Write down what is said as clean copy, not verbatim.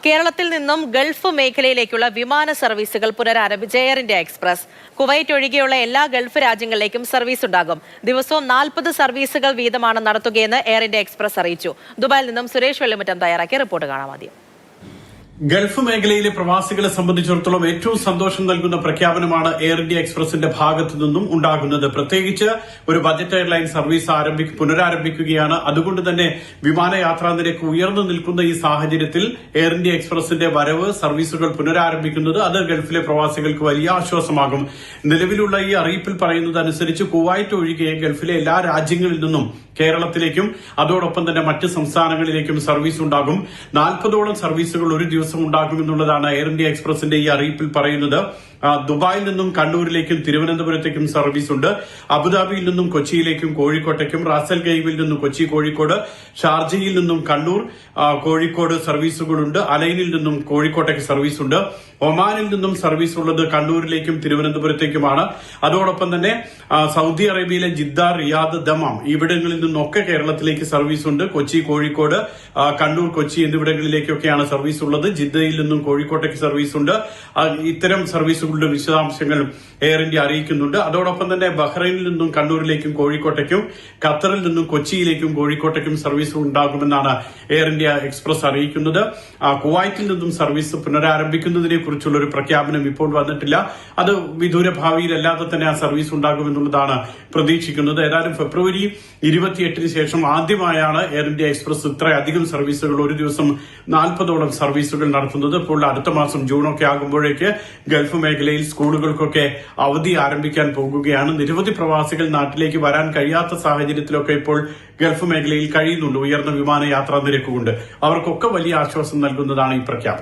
കേരളത്തിൽ നിന്നും ഗൾഫ് മേഖലയിലേക്കുള്ള വിമാന സർവീസുകൾ പുനരാരംഭിച്ച എയർ ഇന്ത്യ എക്സ്പ്രസ്. കുവൈറ്റ് ഒഴികെയുള്ള എല്ലാ ഗൾഫ് രാജ്യങ്ങളിലേക്കും സർവീസ് ഉണ്ടാകും. ദിവസവും 40 സർവീസുകൾ വീതമാണ് നടത്തുകയെന്ന് എയർ ഇന്ത്യ എക്സ്പ്രസ് അറിയിച്ചു. ദുബായിൽ നിന്നും സുരേഷ് വെള്ളിമുറ്റം തയ്യാറാക്കിയ റിപ്പോർട്ട് കാണാം. ആദ്യം ഗൾഫ് മേഖലയിലെ പ്രവാസികളെ സംബന്ധിച്ചിടത്തോളം ഏറ്റവും സന്തോഷം നൽകുന്ന പ്രഖ്യാപനമാണ് എയർ ഇന്ത്യ എക്സ്പ്രസിന്റെ ഭാഗത്തു നിന്നും ഉണ്ടാകുന്നത്. പ്രത്യേകിച്ച് ഒരു ബജറ്റ് എയർലൈൻ സർവീസ് പുനരാരംഭിക്കുകയാണ്. അതുകൊണ്ട് തന്നെ വിമാനയാത്രാ നിരക്ക് ഉയർന്നു നിൽക്കുന്ന ഈ സാഹചര്യത്തിൽ എയർ ഇന്ത്യ എക്സ്പ്രസിന്റെ വരവ്, സർവീസുകൾ പുനരാരംഭിക്കുന്നത് അത് ഗൾഫിലെ പ്രവാസികൾക്ക് വലിയ ആശ്വാസമാകും. നിലവിലുള്ള ഈ അറിയിപ്പിൽ പറയുന്നത് അനുസരിച്ച് കുവൈറ്റ് ഒഴികെ ഗൾഫിലെ എല്ലാ രാജ്യങ്ങളിൽ നിന്നും കേരളത്തിലേക്കും അതോടൊപ്പം തന്നെ മറ്റ് സംസ്ഥാനങ്ങളിലേക്കും സർവീസ് ഉണ്ടാകും. 40ഓളം സർവീസുകൾ ഒരു ദിവസം ഉണ്ടാകുമെന്നുള്ളതാണ് എയർ ഇന്ത്യ എക്സ്പ്രസിന്റെ ഈ അറിയിപ്പിൽ പറയുന്നത്. ദുബായിൽ നിന്നും കണ്ണൂരിലേക്കും തിരുവനന്തപുരത്തേക്കും സർവീസ് ഉണ്ട്. അബുദാബിയിൽ നിന്നും കൊച്ചിയിലേക്കും കോഴിക്കോട്ടേക്കും, റാസൽ ഗൈവിൽ നിന്നും കൊച്ചി കോഴിക്കോട്, ഷാർജയിൽ നിന്നും കണ്ണൂർ കോഴിക്കോട് സർവീസുകളുണ്ട്. അലൈനിൽ നിന്നും കോഴിക്കോട്ടേക്ക് സർവീസ് ഉണ്ട്. ഒമാനിൽ നിന്നും സർവീസ് ഉള്ളത് കണ്ണൂരിലേക്കും തിരുവനന്തപുരത്തേക്കുമാണ്. അതോടൊപ്പം തന്നെ സൗദി അറേബ്യയിലെ ജിദ്ദ, റിയാദ്, ദമാം ഇവിടങ്ങളിൽ നിന്നൊക്കെ കേരളത്തിലേക്ക് സർവീസ് ഉണ്ട്. കൊച്ചി, കോഴിക്കോട്, കണ്ണൂർ, കൊച്ചി എന്നിവിടങ്ങളിലേക്കൊക്കെയാണ് സർവീസ് ഉള്ളത്. ജിദ്ദയിൽ നിന്നും കോഴിക്കോട്ടേക്ക് സർവീസ് ഉണ്ട്. ഇത്തരം സർവീസുകളുടെ വിശദാംശങ്ങൾ എയർ ഇന്ത്യ അറിയിക്കുന്നുണ്ട്. അതോടൊപ്പം തന്നെ ബഹ്റൈനിൽ നിന്നും കണ്ണൂരിലേക്കും കോഴിക്കോട്ടേക്കും, ഖത്തറിൽ നിന്നും കൊച്ചിയിലേക്കും കോഴിക്കോട്ടേക്കും സർവീസ് ഉണ്ടാകുമെന്നാണ് എയർ ഇന്ത്യ എക്സ്പ്രസ് അറിയിക്കുന്നത്. കുവൈറ്റിൽ നിന്നും സർവീസ് പുനരാരംഭിക്കുന്നതിനെ കുറിച്ചുള്ള ഒരു പ്രഖ്യാപനം ഇപ്പോൾ വന്നിട്ടില്ല. അത് വിദൂര ഭാവിയിലല്ലാതെ തന്നെ ആ സർവീസ് ഉണ്ടാകുമെന്നുള്ളതാണ് പ്രതീക്ഷിക്കുന്നത്. ഏതായാലും ഫെബ്രുവരി 28 ശേഷം ആദ്യമായാണ് എയർ ഇന്ത്യ എക്സ്പ്രസ് ഇത്രയധികം സർവീസുകൾ, ഒരു ദിവസം 40ഓളം സർവീസുകൾ നടത്തുന്നത്. ഇപ്പോൾ അടുത്ത മാസം ജൂണൊക്കെ ആകുമ്പോഴേക്ക് ഗൾഫ് മേഖലയിൽ സ്കൂളുകൾക്കൊക്കെ അവധി ആരംഭിക്കാൻ പോകുകയാണ്. നിരവധി പ്രവാസികൾ നാട്ടിലേക്ക് വരാൻ കഴിയാത്ത സാഹചര്യത്തിലൊക്കെ ഇപ്പോൾ ഗൾഫ് മേഖലയിൽ കഴിയുന്നുണ്ട്. ഉയർന്ന വിമാനയാത്രാ നിരക്ക് കൊണ്ട് അവർക്കൊക്കെ വലിയ ആശ്വാസം നൽകുന്നതാണ് ഈ പ്രഖ്യാപനം.